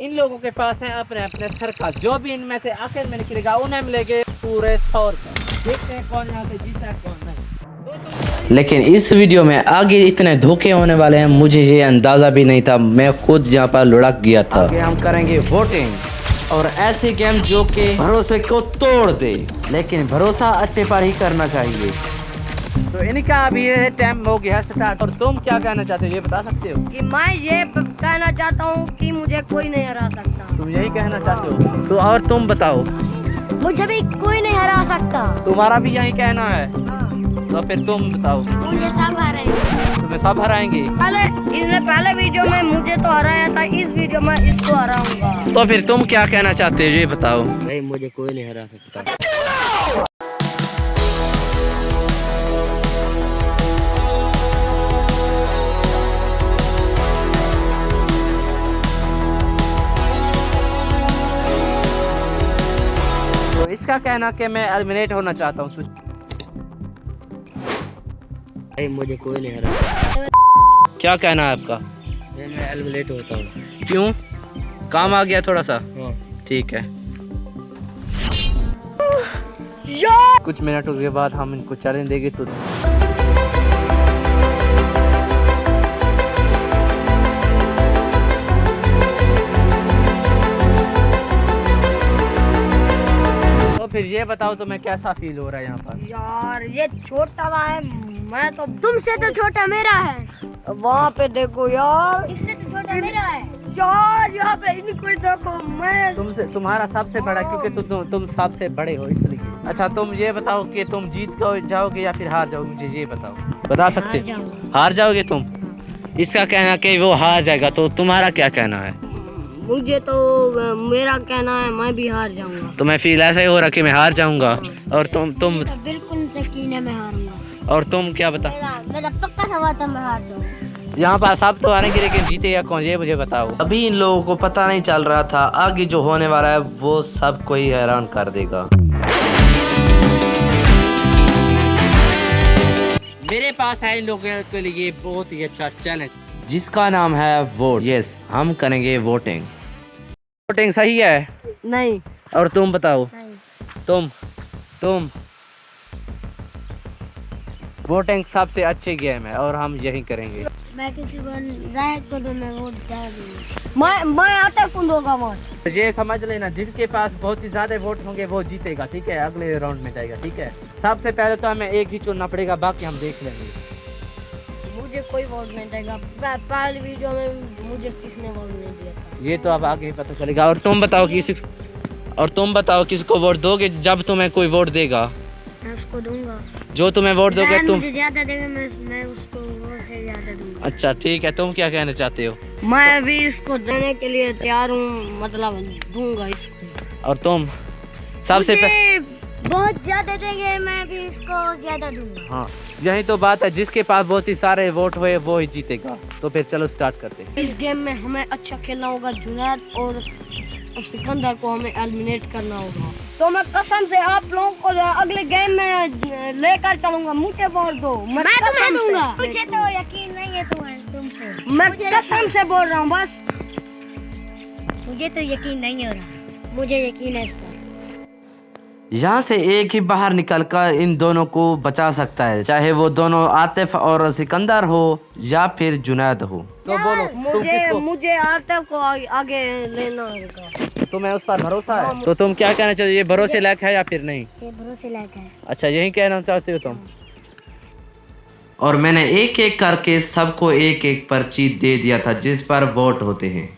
इन लोगों के पास है अपने अपने सर्कल, जो भी इनमें से आखिर में निकलेगा उन्हें मिलेंगे पूरे 100 रुपए। देखते हैं कौन यहाँ से जीता है कौन नहीं। लेकिन इस वीडियो में आगे इतने धोखे होने वाले हैं, मुझे ये अंदाजा भी नहीं था। मैं खुद यहाँ पर लुढ़क गया था। आगे हम करेंगे वोटिंग और ऐसे गेम जो कि भरोसे को तोड़ दे, लेकिन भरोसा अच्छे पर ही करना चाहिए। तो इनका अभी ये टाइम हो गया स्टार्ट। और तुम क्या कहना चाहते हो ये बता सकते हो? कि मैं ये कहना चाहता हूँ कि मुझे कोई नहीं हरा सकता। तुम यही कहना चाहते हो? तो और तुम बताओ। मुझे भी कोई नहीं हरा सकता। तुम्हारा भी यही कहना है? हाँ। तो फिर तुम बताओ। मुझे सब हराएंगे। तुम्हें सब हराएंगे? पहले वीडियो में मुझे तो हराया था, इस वीडियो में इसको हराऊंगा। तो फिर तुम क्या कहना चाहते हो ये बताओ। भाई मुझे कोई नहीं हरा सकता। तो इसका कहना कि मैं एलिमिनेट होना चाहता हूँ। भाई मुझे कोई नहीं हरा सकता। क्या कहना है आपका? मैं एलिमिनेट होता हूँ। क्यों? काम आ गया थोड़ा सा? हाँ। ठीक है। कुछ मिनटों के बाद हम इनको चैलेंज देंगे। तो फिर ये बताओ तुम्हें कैसा फील हो रहा है यहाँ पर? यार ये छोटा है, मैं तो तुमसे तो छोटा मेरा है। वहाँ पे देखो यार, इससे तो छोटा मेरा है यार। यहाँ पे इनको देखो, मैं तुमसे तुम्हारा सबसे बड़ा, क्योंकि तुम सबसे बड़े हो इसलिए। अच्छा तुम ये बताओ कि तुम जीत जाओगे या फिर हार जाओगे, मुझे ये बताओ। बता सकते? हार जाओगे तुम? इसका कहना कि वो हार जाएगा, तो तुम्हारा क्या कहना है? मुझे तो मेरा कहना है मैं भी हार जाऊंगा। तो मैं फील ऐसा ही हो रहा कि मैं हार जाऊंगा। और तुम तो बिल्कुल यकीन है मैं हारूंगा। और तुम क्या बता? मेरा पक्का सवाल था मैं हार जाऊंगा। यहाँ पर सब तो हारेंगे, लेकिन जीतेगा कौन ये मुझे बताओ। अभी इन लोगों को पता नहीं चल रहा था, आगे जो होने वाला है वो सबको ही हैरान कर देगा। मेरे पास है इन लोगों के लिए बहुत ही अच्छा चैलेंज, जिसका नाम है वोट। यस हम करेंगे वोटिंग। वोटिंग सही है? नहीं। और तुम बताओ। नहीं। तुम वोटिंग सबसे अच्छी गेम है और हम यही करेंगे। मैं किसी को जायद को दूं, मैं वोट दूंगा। मैं आता कौन दूंगा वोट? ये समझ लेना, जिसके पास बहुत ही ज्यादा वोट होंगे वो जीतेगा, ठीक है? अगले राउंड में जाएगा, ठीक है? सबसे पहले तो हमें एक ही चुनना पड़ेगा, बाकी हम देख लेंगे। मुझे कोई वोट नहीं देगा। पहले वीडियो में मुझे किसने वोट नहीं दिया था। ये तो अब आगे ही पता चलेगा। और तुम बताओ किसको वोट दोगे जब तुम्हें कोई वोट देगा? मैं उसको दूंगा जो तुम्हें वोट दोगे तुम। मुझे ज्यादा देगा, मैं उसको वो से ज्यादा दूंगा। अच्छा ठीक है, तुम क्या कहना चाहते हो? मैं भी इसको देने के लिए तैयार हूँ, मतलब दूंगा इसको। और तुम? सबसे बहुत ज्यादा देंगे, मैं भी इसको ज्यादा दूंगा। हाँ यही तो बात है, जिसके पास बहुत ही सारे वोट हुए वो ही जीतेगा। तो फिर चलो स्टार्ट करते हैं। इस गेम में हमें अच्छा खेलना होगा। जुनैद और सिकंदर को हमें एलिमिनेट करना होगा। तो मैं कसम से आप लोगों को अगले गेम में लेकर चलूंगा। मुझे वोट दो, मैं कसम दूंगा। मुझे तो यकीन नहीं है तुम पे। मैं कसम से बोल रहा हूँ, बस मुझे तो यकीन नहीं हो रहा। मुझे यकीन है इस पर। यहाँ से एक ही बाहर निकलकर इन दोनों को बचा सकता है, चाहे वो दोनों आतिफ और सिकंदर हो या फिर जुनैद हो। तो बोलो मुझे आतिफ को आगे लेना होगा। तुम्हें उस पर भरोसा है? तो तुम क्या कहना चाहते हो, ये भरोसे लायक है या फिर नहीं? ये भरोसे लायक है। अच्छा यही कहना चाहते हो तुम? और मैंने एक एक करके सबको एक एक पर्ची दे दिया था जिस पर वोट होते हैं।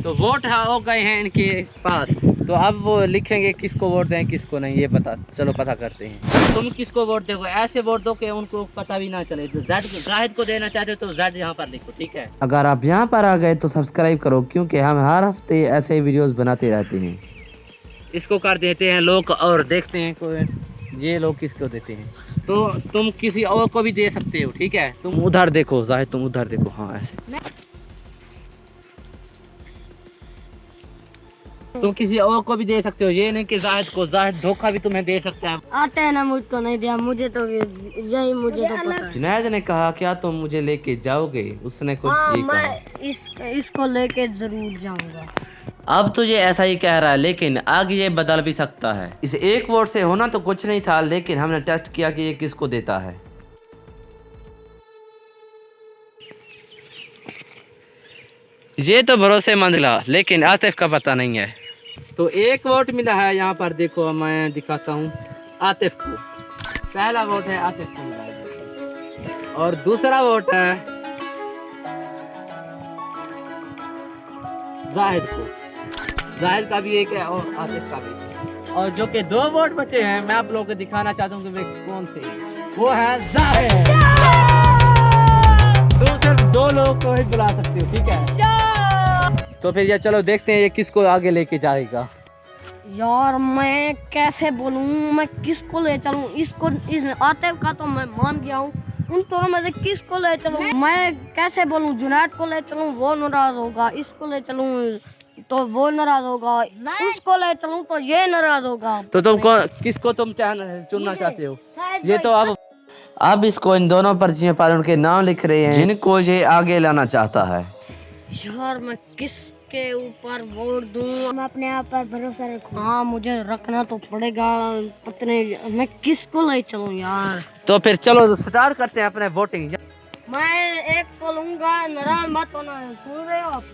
तो वोट हो गए हैं इनके पास, तो अब वो लिखेंगे किसको वोट दें किसको नहीं। ये पता करते हैं। तुम किसको वोट दोगे? ऐसे वोट दो कि उनको पता भी ना चले। तो जाहिद को देना चाहते हो तो जेड यहाँ पर लिखो, ठीक है? अगर आप यहाँ पर आ गए तो सब्सक्राइब करो, क्योंकि हम हर हफ्ते ऐसे वीडियोस बनाते रहते हैं। इसको कर देते हैं लोग और देखते हैं कोई ये लोग किसको देते हैं। तो तुम किसी और को भी दे सकते हो, ठीक है? तुम उधर देखो जाहिद, तुम उधर देखो। हाँ ऐसे तुम किसी और को भी दे सकते हो, ये नहीं कि जाहिद को, जाहिद धोखा भी तुम्हें दे सकता है। आते हैं ना, मुझको नहीं दिया, मुझे तो यही, मुझे तो पता है। जुनैद ने कहा क्या तुम मुझे लेके जाओगे, उसने कुछ हाँ, ये कहा। मैं इसको लेके जरूर जाऊंगा। अब तो ये ऐसा ही कह रहा है, लेकिन आगे ये बदल भी सकता है। इस एक वोट से होना तो कुछ नहीं था, लेकिन हमने टेस्ट किया कि ये किसको देता है। ये तो भरोसेमंद मिला, लेकिन आतिफ का पता नहीं है। तो एक वोट मिला है यहाँ पर, देखो मैं दिखाता हूँ आतिफ को। पहला वोट है आतिफ को मिला है, और दूसरा वोट है जाहिद को। जाहिद का भी एक है और आतिफ का भी। और जो कि 2 वोट बचे हैं, मैं आप लोगों को दिखाना चाहता हूँ कि वे कौन से हैं। वो है जाहिद। तो सिर्फ 2 लोगों को ही बुला सकते हो, ठीक है? तो फिर ये चलो देखते हैं ये किसको आगे लेके जाएगा। यार मैं कैसे बोलूं, मैं किसको ले चलूं? इसको, इस आतिफ का तो मैं मान गया हूँ, उन दोनों में से किसको ले चलूं? मैं कैसे बोलूं? जुनैद को ले चलूं, वो नाराज होगा। इसको ले चलूं तो वो नाराज होगा। उसको ले चलूं तो ये नाराज होगा। तो तुम किसको तुम चुनना चाहते हो? ये तो अब इसको इन दोनों पर्चियों पर उनके नाम लिख रहे हैं जिनको ये आगे लाना चाहता है। यार मैं किसके ऊपर वोट दूं? मैं अपने आप पर भरोसा रखूं। हाँ, मुझे रखना तो पड़ेगा। पत्नी, मैं किसको ले चलूं यार? तो फिर चलो स्टार्ट करते हैं अपने वोटिंग। मैं एक को लूंगा, नाराज मत होना, सुन रहे हो आप?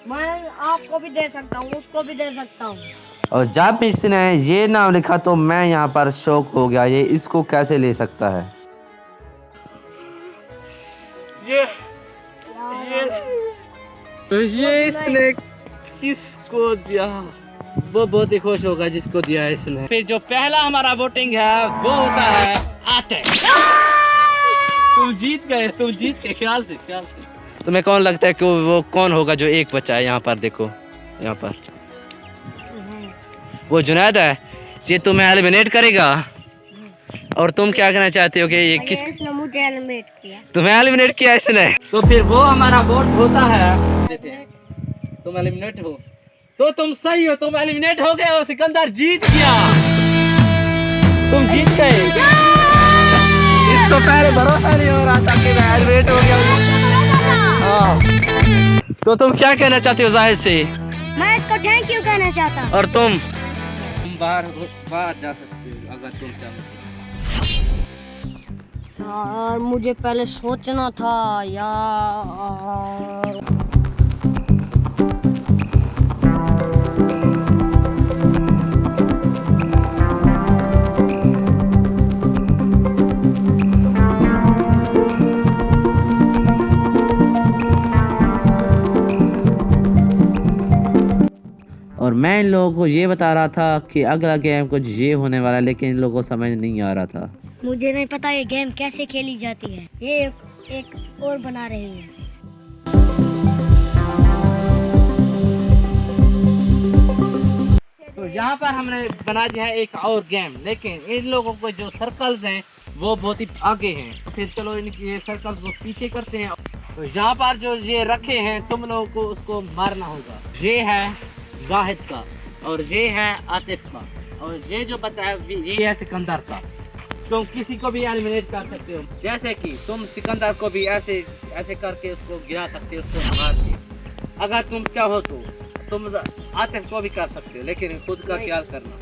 मैं आपको भी दे सकता हूँ, उसको भी दे सकता हूँ। और जब इसने ये नाम लिखा तो मैं यहाँ पर शौक हो गया, ये इसको कैसे ले सकता है। तो ये इसने किसको दिया? वो बहुत ही खुश होगा जिसको दिया है इसने। फिर जो पहला हमारा वोटिंग है वो होता है आतिफ। तुम जीत गए, तुम जीत के ख्याल से। तुम्हें कौन लगता है कि वो कौन होगा जो एक बचा है? यहाँ पर देखो, यहाँ पर वो जुनैद है। ये तुम्हें एलिमिनेट करेगा। और तुम क्या कहना चाहते हो कि ये किस? इसने मुझे एलिमिनेट किया। तुम्हें एलिमिनेट किया इसने। तो फिर वो हमारा वोट होता है, तुम एलिमिनेट हो तो तुम सही हो, तुम एलिमिनेट हो गए और सिकंदर जीत गया। तुम जीत गए। इसको पहले भरोसा नहीं हो रहा था कि मैं एलिमिनेट हो गया। हाँ, तो तुम क्या कहना चाहते हो जाहिद से? मैं इसको थैंक यू कहना चाहता। और तुम बाहर जा सकते हो अगर तुम चाहो। यार मुझे पहले सोचना था यार। और मैं इन लोगों को ये बता रहा था कि अगला गेम कुछ ये होने वाला है, लेकिन इन लोगों को समझ नहीं आ रहा था। मुझे नहीं पता ये गेम कैसे खेली जाती है। ये एक और बना रही है। तो यहाँ पर हमने बना दिया है एक और गेम, लेकिन इन लोगों को जो सर्कल्स हैं वो बहुत ही आगे हैं। फिर चलो ये सर्कल्स को पीछे करते हैं। तो यहाँ पर जो ये रखे हैं तुम लोगों को उसको मारना होगा। ये है जाहिद का, और ये है आतिफ का, और ये जो बचा है ये है सिकंदर का। तुम किसी को भी एलिमिनेट कर सकते हो, जैसे कि तुम सिकंदर को भी ऐसे ऐसे करके उसको गिरा सकते हो, उसको मार के। अगर तुम चाहो तो तुम आतिफ को भी कर सकते हो, लेकिन खुद का ख्याल करना।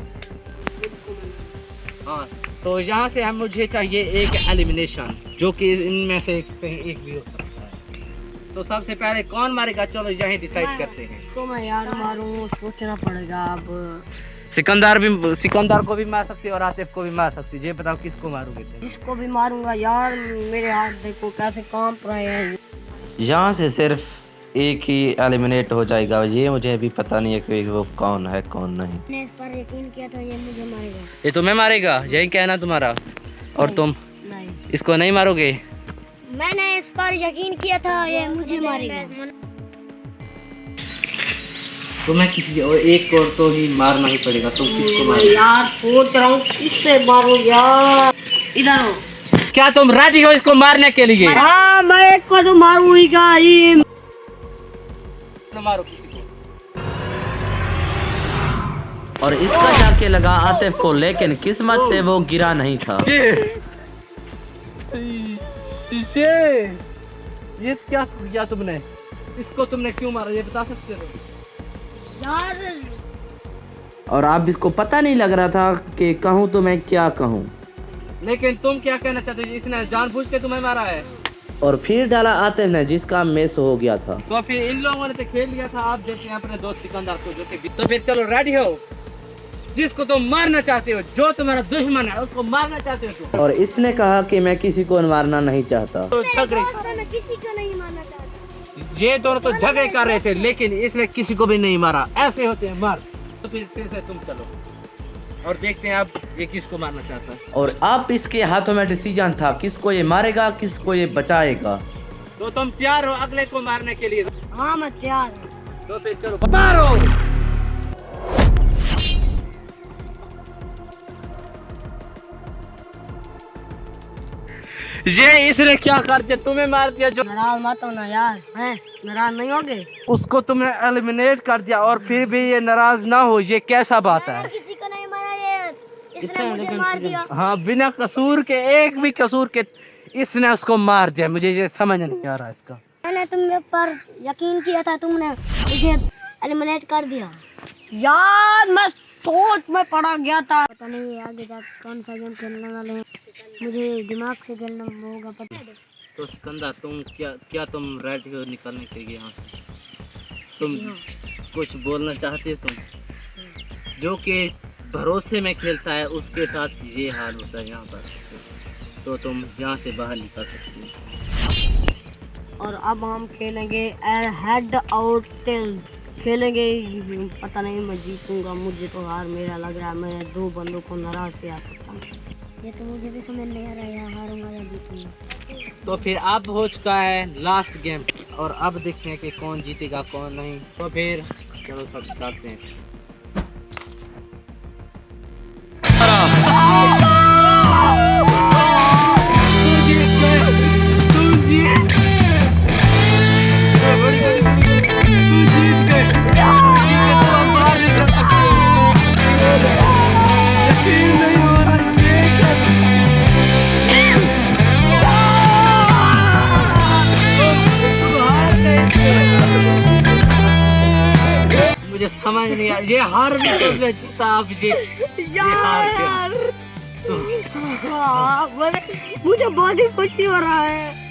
हाँ, तो यहाँ से हम मुझे चाहिए एक एलिमिनेशन, जो कि इनमें से कहीं एक भी हो सकता है। तो सबसे पहले कौन मारेगा, चलो यही डिसाइड करते हैं। तो मैं यार मारूं, सोचना पड़ेगा अब। सिकंदर को भी मार सकती है और आतिफ को भी मार सकती है। ये बताओ किसको मारोगे? जिसको भी मारूंगा यार। मेरे हाथ देखो कैसे कांप रहे हैं। यहाँ से सिर्फ एक ही एलिमिनेट हो जाएगा। ये मुझे अभी पता नहीं है कि वो कौन है कौन नहीं। मैंने इस पर यकीन किया था ये मुझे मारेगा। ये तुम्हें मारेगा, यही कहना तुम्हारा? और तुम नहीं, इसको नहीं मारोगे? मैंने इस पर यकीन किया था ये मुझे मारेगा। तुम्हें किसी और एक को तो ही मारना ही पड़ेगा। तुम किसको मारोगे? यार सोच रहा हूँ किससे मारूं यार। इधर हो। क्या तुम रेडी हो इसको मारने के लिए? हाँ, मैं एक को तो मारूंगा ही। मारो किसी को। और इसका जाके लगा आतिफ को, लेकिन किस्मत से वो गिरा नहीं था। ये क्या किया तुमने? इसको तुमने क्यों मारा, ये बता सकते हो? यार और अब इसको पता नहीं लग रहा था कि कहूँ तो मैं क्या कहूँ। लेकिन तुम क्या कहना चाहते हो? इसने जानबूझ के तुम्हें मारा है? और फिर डाला आतिफ ने, जिसका मिस हो गया था। तो फिर इन लोगों ने तो खेल लिया था। आप देखते हैं अपने दोस्त सिकंदर को जो कि, तो फिर चलो रेडी हो? जिसको तुम मारना चाहते हो, जो तुम्हारा दुश्मन है उसको मारना चाहते हो तुम। और इसने कहा कि मैं किसी को मारना नहीं चाहता। तो झगड़े, मैं किसी को नहीं मारना चाहता। ये दोनों तो झगड़े कर रहे थे, लेकिन इसने किसी को भी नहीं मारा। ऐसे होते हैं मर्द। तो फिर से तुम चलो और देखते हैं अब ये किसको मारना चाहता है। और अब इसके हाथों में डिसीजन था, किसको ये मारेगा, किसको ये बचाएगा। तो तुम तैयार हो अगले को मारने के लिए? हाँ मैं तैयार हूँ। तो फिर चलो, मारो। ये इसने क्या कर दिया? तुम्हें मार दिया। जो नाराज मत होना यार, हैं नाराज नहीं होगे? उसको तुमने एलिमिनेट कर दिया और फिर भी ये नाराज ना हो, ये कैसा बात है? किसी को नहीं मारा, ये इसने मुझे मार दिया। हाँ, बिना कसूर के, एक भी कसूर के इसने उसको मार दिया। मुझे ये समझ नहीं आ रहा इसका। मैंने तुम पर यकीन किया था, तुमने मुझे एलिमिनेट कर दिया। यार मैं सोच में पड़ा गया था, पता नहीं आगे जाकर कौन सा गेम खेलने वाले हैं। मुझे दिमाग से खेलना होगा पता। तो सिकंदर, तुम क्या तुम रेडी हो निकलने के लिए यहाँ से? तुम कुछ बोलना चाहते हो? तुम जो कि भरोसे में खेलता है उसके साथ ये हाल होता है यहाँ पर, तो तुम यहाँ से बाहर निकल सकती हो। और अब हम खेलेंगे हेड और टेल खेलेंगे। पता नहीं मैं जीतूंगा, मुझे तो हार मेरा लग रहा है। मैं दो बंदों को नाराज किया सकता हूँ। ये तो मुझे भी समझ नहीं आ रहा है, हारूंगा या जीतूंगा। तो फिर अब हो चुका है लास्ट गेम और अब देखते हैं कि कौन जीतेगा कौन नहीं। तो फिर चलो सब करते हैं। मुझे समझ नहीं आया, ये हार भी कैसे जीता आप? ये हार क्या? मुझे बहुत ही खुशी हो रहा है।